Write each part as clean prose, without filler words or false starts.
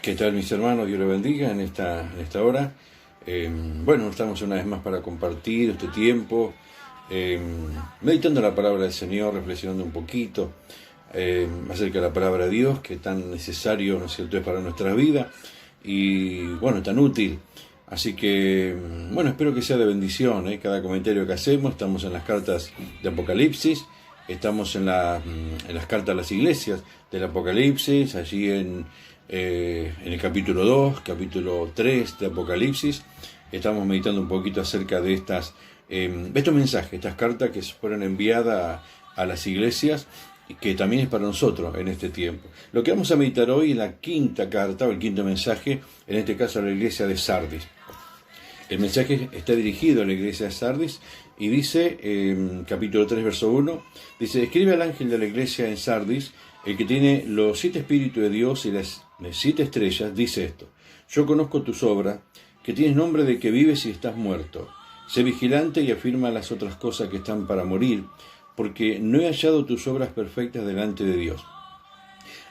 ¿Qué tal, mis hermanos? Dios los bendiga en esta hora. Bueno, estamos una vez más para compartir este tiempo, eh, meditando la palabra del Señor, reflexionando un poquito acerca de la palabra de Dios, que tan necesario, ¿no es cierto?, es para nuestra vida y, bueno, tan útil. Así que, bueno, espero que sea de bendición, cada comentario que hacemos. Estamos en las cartas de Apocalipsis, estamos en las cartas a las iglesias del Apocalipsis, allí en el capítulo 2, capítulo 3 de Apocalipsis. Estamos meditando un poquito acerca de estos mensajes, estas cartas que fueron enviadas a las iglesias, que también es para nosotros en este tiempo. Lo que vamos a meditar hoy es la quinta carta, o el quinto mensaje, en este caso a la iglesia de Sardis. El mensaje está dirigido a la iglesia de Sardis y dice, capítulo 3, verso 1, dice: escribe al ángel de la iglesia en Sardis, el que tiene los 7 espíritus de Dios y las 7 estrellas, dice esto: yo conozco tus obras, que tienes nombre de que vives y estás muerto. Sé vigilante y afirma las otras cosas que están para morir, porque no he hallado tus obras perfectas delante de Dios.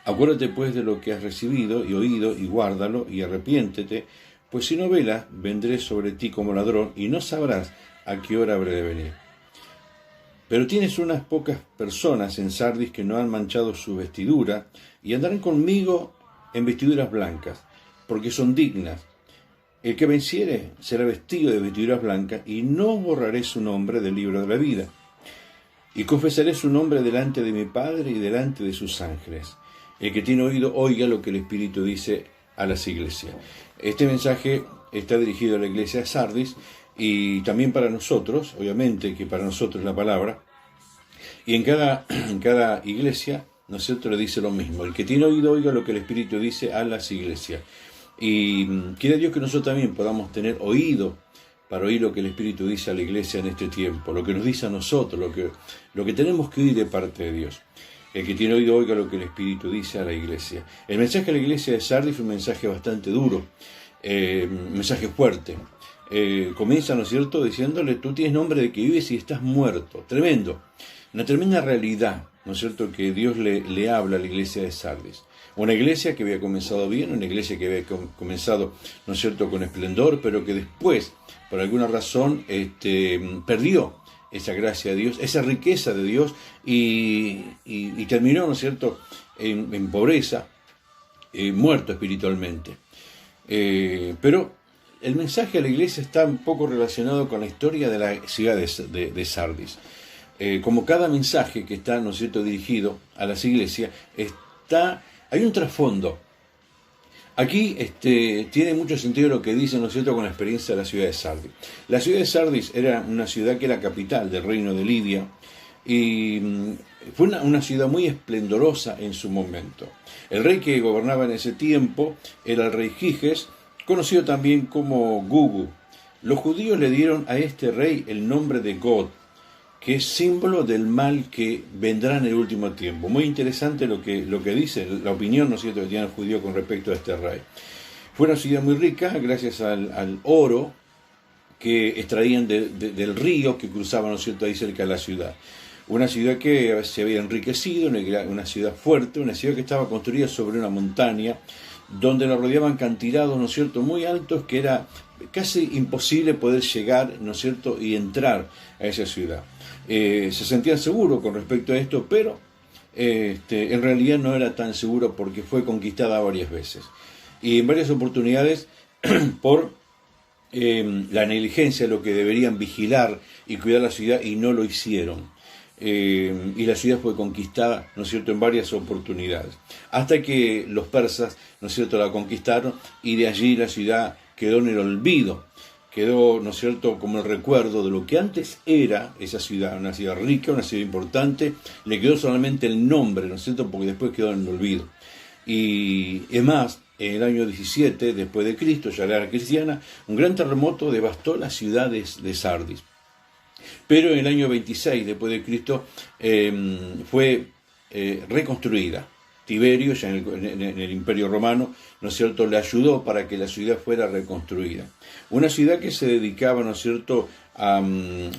Acuérdate pues de lo que has recibido y oído, y guárdalo, y arrepiéntete, pues si no velas, vendré sobre ti como ladrón, y no sabrás a qué hora habré de venir. Pero tienes unas pocas personas en Sardis que no han manchado su vestidura, y andarán conmigo en vestiduras blancas, porque son dignas. El que venciere será vestido de vestiduras blancas, y no borraré su nombre del libro de la vida. Y confesaré su nombre delante de mi Padre y delante de sus ángeles. El que tiene oído, oiga lo que el Espíritu dice a las iglesias. Este mensaje está dirigido a la iglesia de Sardis y también para nosotros, obviamente que para nosotros la palabra. Y en cada iglesia, ¿no es cierto?, le dice lo mismo. El que tiene oído, oiga lo que el Espíritu dice a las iglesias. Y quiere Dios que nosotros también podamos tener oído para oír lo que el Espíritu dice a la iglesia en este tiempo, lo que nos dice a nosotros, lo que tenemos que oír de parte de Dios. El que tiene oído, oiga lo que el Espíritu dice a la iglesia. El mensaje a la iglesia de Sardis fue un mensaje bastante duro, un mensaje fuerte. Comienza, ¿no es cierto?, diciéndole: tú tienes nombre de que vives y estás muerto. Tremendo. Una tremenda realidad, ¿no es cierto?, que Dios le habla a la iglesia de Sardis. Una iglesia que había comenzado bien, una iglesia que había comenzado, ¿no es cierto?, con esplendor, pero que después, por alguna razón, perdió esa gracia de Dios, esa riqueza de Dios, y terminó, ¿no es cierto?, en pobreza, muerto espiritualmente. Pero el mensaje a la iglesia está un poco relacionado con la historia de la ciudad de Sardis. Como cada mensaje que está, ¿no es cierto?, dirigido a las iglesias, hay un trasfondo. Aquí tiene mucho sentido lo que dice, ¿no es cierto?, con la experiencia de la ciudad de Sardis. La ciudad de Sardis era una ciudad que era capital del reino de Lidia y fue una ciudad muy esplendorosa en su momento. El rey que gobernaba en ese tiempo era el rey Giges, conocido también como Gugu. Los judíos le dieron a este rey el nombre de God, que es símbolo del mal que vendrá en el último tiempo. Muy interesante lo que dice, la opinión, ¿no es cierto?, que tiene el judío con respecto a este rey. Fue una ciudad muy rica gracias al oro que extraían del río que cruzaba, ¿no es cierto?, ahí cerca de la ciudad. Una ciudad que se había enriquecido, una ciudad fuerte, una ciudad que estaba construida sobre una montaña, donde la rodeaban acantilados, ¿no es cierto?, muy altos, que era casi imposible poder llegar, ¿no es cierto?, y entrar a esa ciudad. Se sentían seguros con respecto a esto, pero en realidad no era tan seguro porque fue conquistada varias veces. Y en varias oportunidades por la negligencia de lo que deberían vigilar y cuidar la ciudad, y no lo hicieron. Y la ciudad fue conquistada, ¿no es cierto?, en varias oportunidades. Hasta que los persas, ¿no es cierto?, la conquistaron, y de allí la ciudad quedó en el olvido. Quedó, ¿no es cierto?, como el recuerdo de lo que antes era esa ciudad, una ciudad rica, una ciudad importante. Le quedó solamente el nombre, ¿no es cierto?, porque después quedó en el olvido. Y es más, en el año 17 después de Cristo, ya era cristiana, un gran terremoto devastó las ciudades de Sardis. Pero en el año 26 después de Cristo fue reconstruida. Tiberio, ya en el Imperio Romano, ¿no es cierto?, le ayudó para que la ciudad fuera reconstruida. Una ciudad que se dedicaba, ¿no es cierto?, al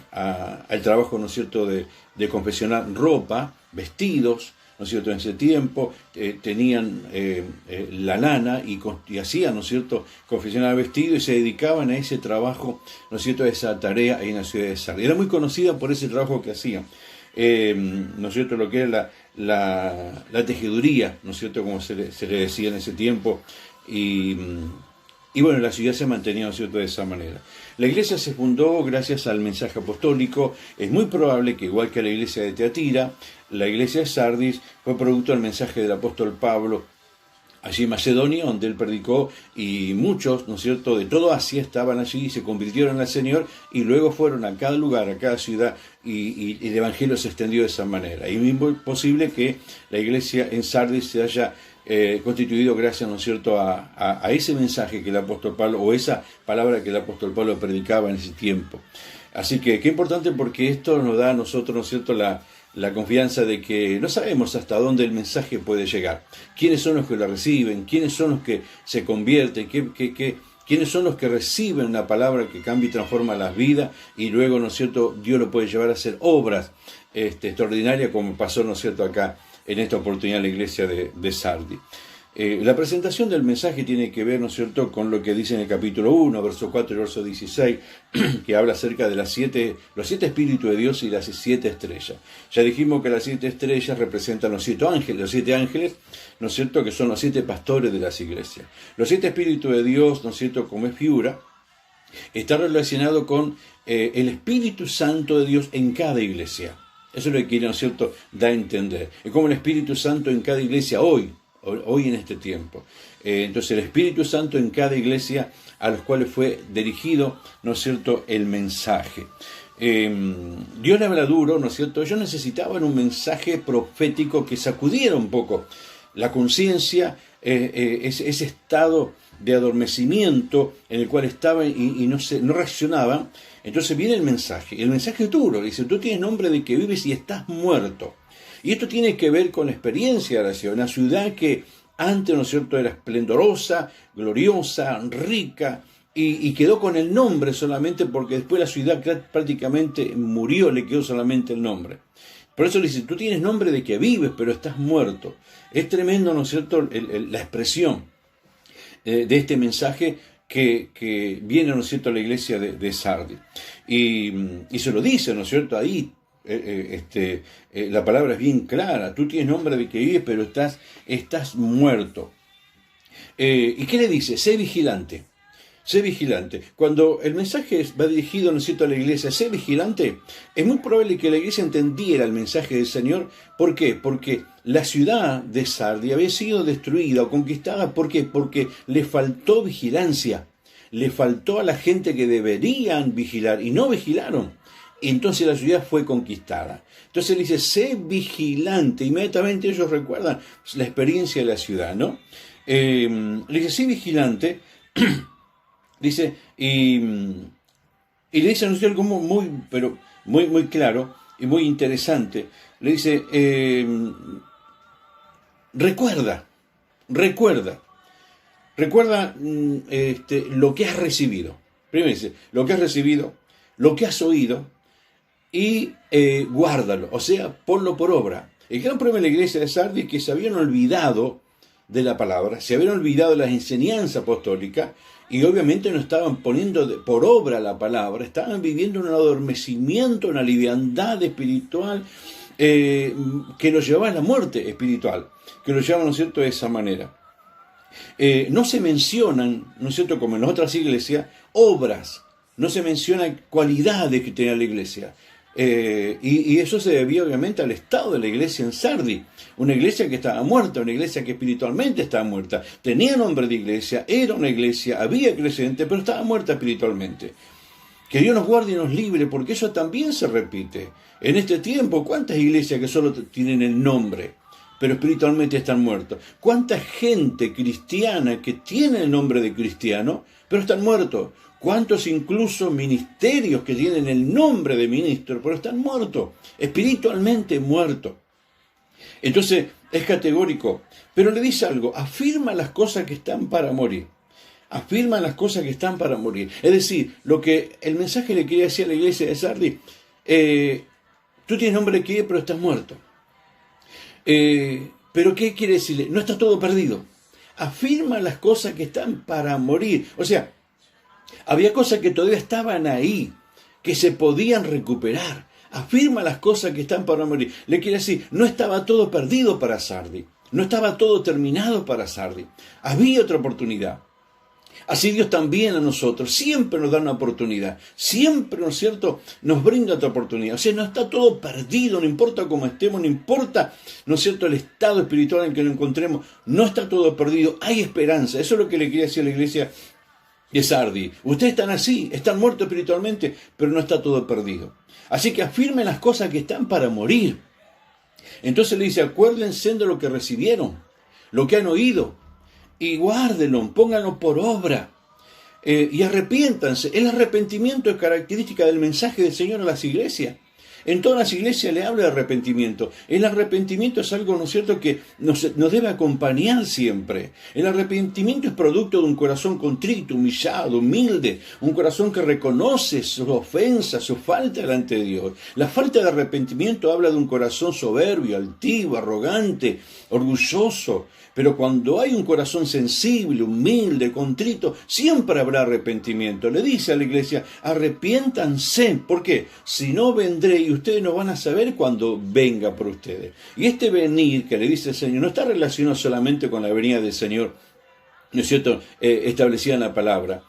trabajo, ¿no es cierto?, de confeccionar ropa, vestidos, ¿no es cierto?, en ese tiempo, tenían la lana y hacían, ¿no es cierto?, confeccionar vestido y se dedicaban a ese trabajo, ¿no es cierto?, a esa tarea ahí en la ciudad de Sardis. Era muy conocida por ese trabajo que hacían, ¿no es cierto?, lo que era la tejeduría, ¿no es cierto?, como se le decía en ese tiempo, y bueno, la ciudad se mantenía, ¿no es cierto?, de esa manera. La iglesia se fundó gracias al mensaje apostólico. Es muy probable que, igual que la iglesia de Teatira, la iglesia de Sardis fue producto del mensaje del apóstol Pablo allí en Macedonia, donde él predicó, y muchos, ¿no es cierto?, de toda Asia estaban allí y se convirtieron al Señor, y luego fueron a cada lugar, a cada ciudad, y el evangelio se extendió de esa manera. Y es muy posible que la iglesia en Sardis se haya constituido gracias, ¿no es cierto?, a ese mensaje que el apóstol Pablo, o esa palabra que el apóstol Pablo predicaba en ese tiempo. Así que qué importante, porque esto nos da a nosotros, ¿no es cierto?, la confianza de que no sabemos hasta dónde el mensaje puede llegar. ¿Quiénes son los que lo reciben? ¿Quiénes son los que se convierten? ¿Quiénes son los que reciben una palabra que cambia y transforma las vidas? Y luego, ¿no es cierto?, Dios lo puede llevar a hacer obras extraordinarias, como pasó, ¿no es cierto?, acá en esta oportunidad en la iglesia de Sardis. La presentación del mensaje tiene que ver, ¿no es cierto?, con lo que dice en el capítulo 1, verso 4 y verso 16, que habla acerca de los 7 espíritus de Dios y las 7 estrellas. Ya dijimos que las 7 estrellas representan los 7 ángeles, ¿no es cierto?, que son los 7 pastores de las iglesias. Los 7 espíritus de Dios, ¿no es cierto?, como es figura, está relacionado con el Espíritu Santo de Dios en cada iglesia. Eso es lo que quiere, ¿no es cierto?, da a entender. Es como el Espíritu Santo en cada iglesia hoy en este tiempo. Entonces el Espíritu Santo en cada iglesia a los cuales fue dirigido, ¿no es cierto?, el mensaje. Dios le habla duro, ¿no es cierto? Ellos necesitaban un mensaje profético que sacudiera un poco la conciencia, ese estado de adormecimiento en el cual estaban y no reaccionaban. Entonces viene el mensaje es duro, dice: tú tienes nombre de que vives y estás muerto. Y esto tiene que ver con la experiencia de la ciudad, una ciudad que antes, ¿no es cierto?, era esplendorosa, gloriosa, rica, y quedó con el nombre solamente porque después la ciudad prácticamente murió, le quedó solamente el nombre. Por eso le dice: tú tienes nombre de que vives, pero estás muerto. Es tremendo, ¿no es cierto?, la expresión de este mensaje que viene, ¿no es cierto?, a la iglesia de Sardis. Y se lo dice, ¿no es cierto?, ahí. La palabra es bien clara: tú tienes nombre de que vives, pero estás muerto. ¿Y qué le dice? Sé vigilante. Sé vigilante. Cuando el mensaje va dirigido, ¿no es cierto?, a la iglesia, sé vigilante, es muy probable que la iglesia entendiera el mensaje del Señor. ¿Por qué? Porque la ciudad de Sardis había sido destruida o conquistada. ¿Por qué? Porque le faltó vigilancia. Le faltó a la gente que deberían vigilar y no vigilaron. Entonces la ciudad fue conquistada. Entonces él dice: sé vigilante. Inmediatamente ellos recuerdan la experiencia de la ciudad, ¿no? Le dice: sé vigilante. Dice, y le dice, no sé, algo muy claro y muy interesante. Le dice: recuerda lo que has recibido. Primero dice: lo que has recibido, lo que has oído, y guárdalo, o sea, ponlo por obra. El gran problema de la iglesia de Sardis es que se habían olvidado de la palabra, se habían olvidado de las enseñanzas apostólicas, y obviamente no estaban poniendo por obra la palabra, estaban viviendo un adormecimiento, una liviandad espiritual que los llevaba a la muerte espiritual, que los llevaba, ¿no es cierto?, de esa manera. No se mencionan, ¿no es cierto?, como en las otras iglesias, obras, no se menciona cualidades que tenía la iglesia. Y eso se debía obviamente al estado de la iglesia en Sardis, una iglesia que estaba muerta, una iglesia que espiritualmente estaba muerta, tenía nombre de iglesia, era una iglesia, había creyentes, pero estaba muerta espiritualmente. Que Dios nos guarde y nos libre, porque eso también se repite. En este tiempo, ¿cuántas iglesias que solo tienen el nombre, pero espiritualmente están muertos? ¿Cuánta gente cristiana que tiene el nombre de cristiano, pero están muertos? ¿Cuántos incluso ministerios que tienen el nombre de ministro, pero están muertos, espiritualmente muertos? Entonces es categórico, pero le dice algo: afirma las cosas que están para morir. Afirma las cosas que están para morir. Es decir, lo que el mensaje le quería decir a la iglesia de Sardis: tú tienes nombre de que, pero estás muerto. Pero ¿qué quiere decirle? No está todo perdido. Afirma las cosas que están para morir. O sea, había cosas que todavía estaban ahí, que se podían recuperar. Afirma las cosas que están para morir. Le quiere decir, no estaba todo perdido para Sardis. No estaba todo terminado para Sardis. Había otra oportunidad. Así Dios también a nosotros siempre nos da una oportunidad. Siempre, ¿no es cierto?, nos brinda otra oportunidad. O sea, no está todo perdido, no importa cómo estemos, no importa, ¿no es cierto?, el estado espiritual en que nos encontremos. No está todo perdido, hay esperanza. Eso es lo que le quería decir a la iglesia de Sardis. Ustedes están así, están muertos espiritualmente, pero no está todo perdido. Así que afirmen las cosas que están para morir. Entonces le dice, acuérdense de lo que recibieron, lo que han oído, y guárdenlo, pónganlo por obra, y arrepiéntanse. El arrepentimiento es característica del mensaje del Señor a las iglesias. En todas las iglesias le habla de arrepentimiento. El arrepentimiento es algo, ¿no es cierto?, que nos debe acompañar siempre. El arrepentimiento es producto de un corazón contrito, humillado, humilde, un corazón que reconoce su ofensa, su falta delante de Dios. La falta de arrepentimiento habla de un corazón soberbio, altivo, arrogante, orgulloso. Pero cuando hay un corazón sensible, humilde, contrito, siempre habrá arrepentimiento. Le dice a la iglesia, arrepiéntanse. ¿Por qué? Si no vendré y ustedes no van a saber cuándo venga por ustedes. Y este venir que le dice el Señor no está relacionado solamente con la venida del Señor, ¿no es cierto?, establecida en la palabra.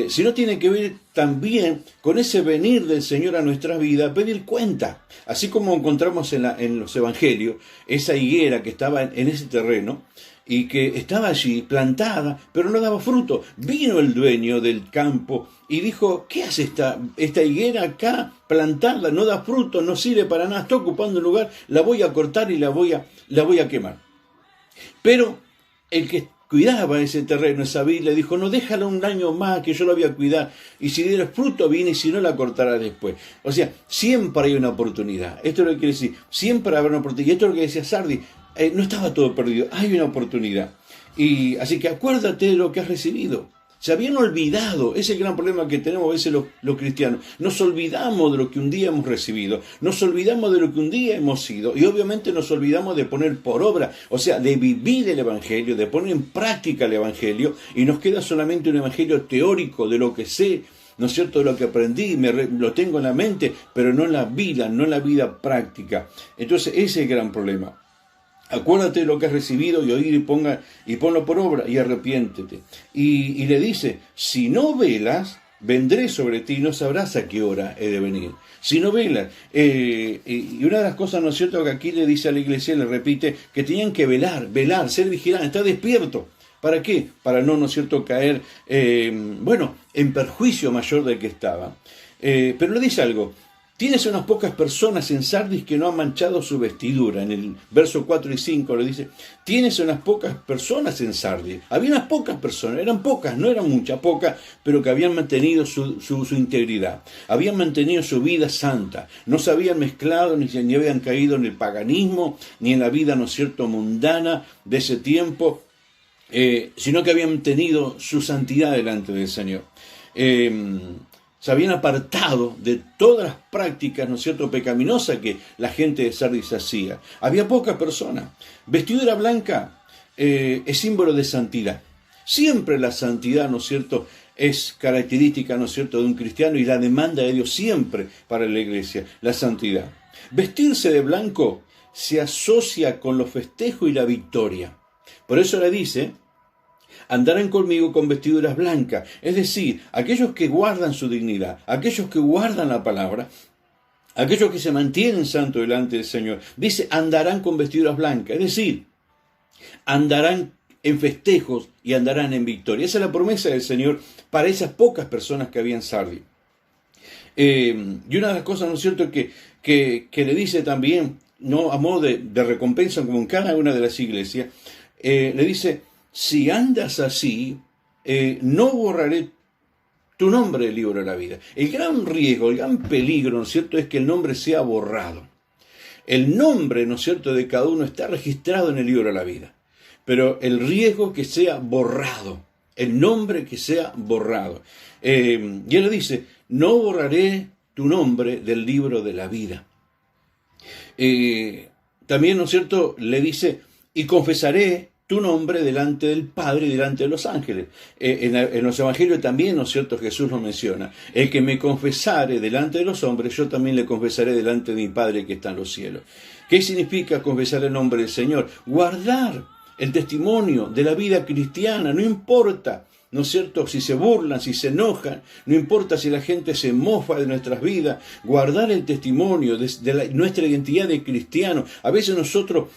Sino tiene que ver también con ese venir del Señor a nuestra vida, pedir cuenta. Así como encontramos en los evangelios, esa higuera que estaba en ese terreno y que estaba allí plantada, pero no daba fruto. Vino el dueño del campo y dijo, ¿qué hace esta higuera acá plantada? No da fruto, no sirve para nada, está ocupando un lugar, la voy a cortar y la voy a quemar. Pero el que cuidaba ese terreno, esa vid, le dijo, no, déjala un año más que yo la voy a cuidar, y si diera fruto viene y si no la cortará después. O sea, siempre hay una oportunidad. Esto es lo que quiere decir, siempre habrá una oportunidad. Y esto es lo que decía Sardis, no estaba todo perdido, hay una oportunidad. Y así que acuérdate de lo que has recibido. Se habían olvidado, ese es el gran problema que tenemos a veces los cristianos. Nos olvidamos de lo que un día hemos recibido, nos olvidamos de lo que un día hemos sido, y obviamente nos olvidamos de poner por obra, o sea, de vivir el Evangelio, de poner en práctica el Evangelio, y nos queda solamente un Evangelio teórico de lo que sé, ¿no es cierto?, de lo que aprendí, lo tengo en la mente, pero no en la vida práctica. Entonces ese es el gran problema. Acuérdate de lo que has recibido y oír y ponlo por obra y arrepiéntete. Y le dice, si no velas, vendré sobre ti y no sabrás a qué hora he de venir. Si no velas. Y una de las cosas, ¿no es cierto?, que aquí le dice a la iglesia, le repite, que tenían que velar, ser vigilantes, estar despierto. ¿Para qué? Para no es cierto?, caer, en perjuicio mayor del que estaba. Pero le dice algo. Tienes unas pocas personas en Sardis que no han manchado su vestidura. En el verso 4 y 5 le dice, tienes unas pocas personas en Sardis. Había unas pocas personas, eran pocas, no eran muchas, pocas, pero que habían mantenido su integridad. Habían mantenido su vida santa. No se habían mezclado ni habían caído en el paganismo, ni en la vida, ¿no es cierto?, mundana de ese tiempo, sino que habían tenido su santidad delante del Señor. Se habían apartado de todas las prácticas, ¿no es cierto?, pecaminosas que la gente de Sardis hacía. Había pocas personas. Vestidura blanca es símbolo de santidad. Siempre la santidad, ¿no es cierto?, es característica, ¿no es cierto?, de un cristiano y la demanda de Dios siempre para la iglesia, la santidad. Vestirse de blanco se asocia con los festejos y la victoria. Por eso le dice, andarán conmigo con vestiduras blancas. Es decir, aquellos que guardan su dignidad, aquellos que guardan la palabra, aquellos que se mantienen santos delante del Señor. Dice, andarán con vestiduras blancas. Es decir, andarán en festejos y andarán en victoria. Esa es la promesa del Señor para esas pocas personas que había en Sardis. Y una de las cosas, ¿no es cierto?, que le dice también, no a modo de recompensa como en cada una de las iglesias, le dice, si andas así, no borraré tu nombre del libro de la vida. El gran riesgo, el gran peligro, ¿no es cierto?, es que el nombre sea borrado. El nombre, ¿no es cierto?, de cada uno está registrado en el libro de la vida. Pero el riesgo que sea borrado, el nombre que sea borrado. Y él le dice, no borraré tu nombre del libro de la vida. También, ¿no es cierto?, le dice, y confesaré tu nombre delante del Padre y delante de los ángeles. En los evangelios también, ¿no es cierto?, Jesús lo menciona. El que me confesare delante de los hombres, yo también le confesaré delante de mi Padre que está en los cielos. ¿Qué significa confesar el nombre del Señor? Guardar el testimonio de la vida cristiana, no importa, ¿no es cierto?, si se burlan, si se enojan, no importa si la gente se mofa de nuestras vidas, guardar el testimonio de nuestra identidad de cristiano. A veces nosotros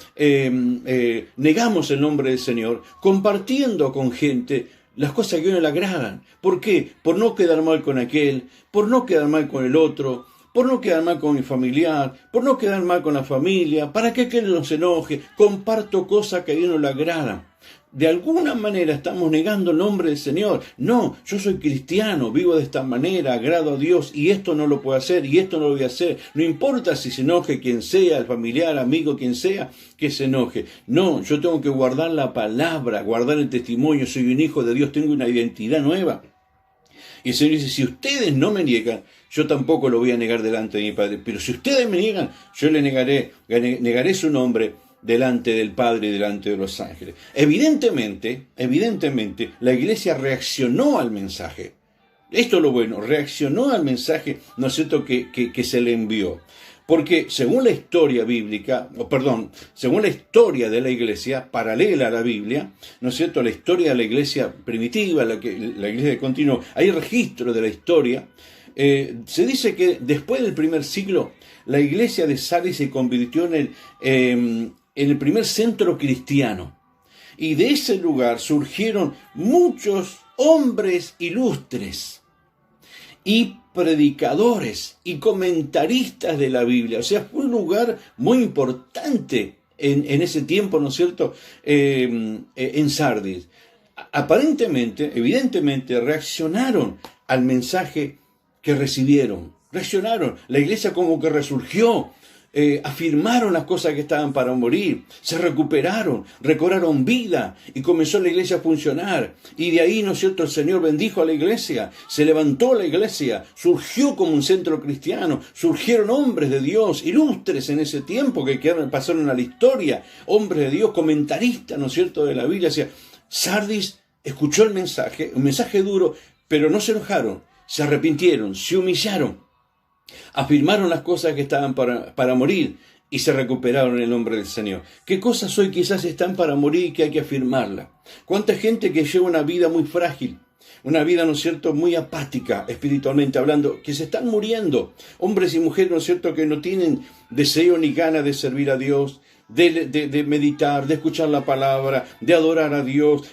negamos el nombre del Señor, compartiendo con gente las cosas que a uno le agradan. ¿Por qué? Por no quedar mal con aquel, por no quedar mal con el otro, por no quedar mal con mi familiar, por no quedar mal con la familia, para que aquel no se enoje. Comparto cosas que a uno le agradan. De alguna manera estamos negando el nombre del Señor. No, yo soy cristiano, vivo de esta manera, agrado a Dios, y esto no lo puedo hacer, y esto no lo voy a hacer. No importa si se enoje quien sea, el familiar, amigo, quien sea, que se enoje. No, yo tengo que guardar la palabra, guardar el testimonio. Soy un hijo de Dios, tengo una identidad nueva. Y el Señor dice, si ustedes no me niegan, yo tampoco lo voy a negar delante de mi Padre. Pero si ustedes me niegan, yo le negaré su nombre delante del Padre y delante de los ángeles. Evidentemente, la iglesia reaccionó al mensaje. Esto es lo bueno, reaccionó al mensaje, ¿no es cierto?, que se le envió. Porque según la historia bíblica, según la historia de la iglesia, paralela a la Biblia, ¿no es cierto?, la historia de la iglesia primitiva, la iglesia de continuo, hay registro de la historia. Se dice que después del primer siglo, la iglesia de Sardis se convirtió en el primer centro cristiano. Y de ese lugar surgieron muchos hombres ilustres y predicadores y comentaristas de la Biblia. O sea, fue un lugar muy importante en ese tiempo, ¿no es cierto?, en Sardis. Aparentemente, evidentemente, reaccionaron al mensaje que recibieron. Reaccionaron. La iglesia como que resurgió. Afirmaron las cosas que estaban para morir, se recuperaron, recobraron vida y comenzó la iglesia a funcionar. Y de ahí, ¿no es cierto?, el Señor bendijo a la iglesia, se levantó la iglesia, surgió como un centro cristiano, surgieron hombres de Dios, ilustres en ese tiempo que pasaron a la historia, hombres de Dios, comentaristas, ¿no es cierto?, de la Biblia. O sea, Sardis escuchó el mensaje, un mensaje duro, pero no se enojaron, se arrepintieron, se humillaron. Afirmaron las cosas que estaban para morir y se recuperaron en el nombre del Señor. ¿Qué cosas hoy quizás están para morir y que hay que afirmarlas? ¿Cuánta gente que lleva una vida muy frágil? Una vida, ¿no es cierto?, muy apática, espiritualmente hablando, que se están muriendo. Hombres y mujeres, ¿no es cierto?, que no tienen deseo ni ganas de servir a Dios, de meditar, de escuchar la palabra, de adorar a Dios.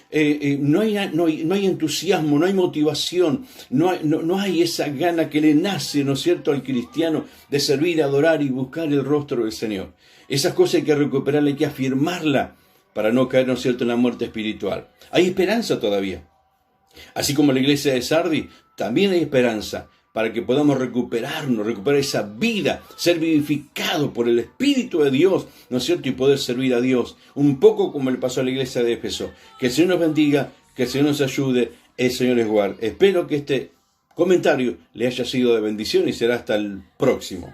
No hay entusiasmo, no hay motivación, no hay esa gana que le nace, ¿no es cierto?, al cristiano de servir, adorar y buscar el rostro del Señor. Esas cosas hay que recuperarla, hay que afirmarla para no caer, ¿no es cierto?, en la muerte espiritual. Hay esperanza todavía. Así como la iglesia de Sardis, también hay esperanza para que podamos recuperar esa vida, ser vivificado por el Espíritu de Dios, ¿no es cierto?, y poder servir a Dios, un poco como le pasó a la iglesia de Éfeso. Que el Señor nos bendiga, que el Señor nos ayude, el Señor les guarde. Espero que este comentario le haya sido de bendición y será hasta el próximo.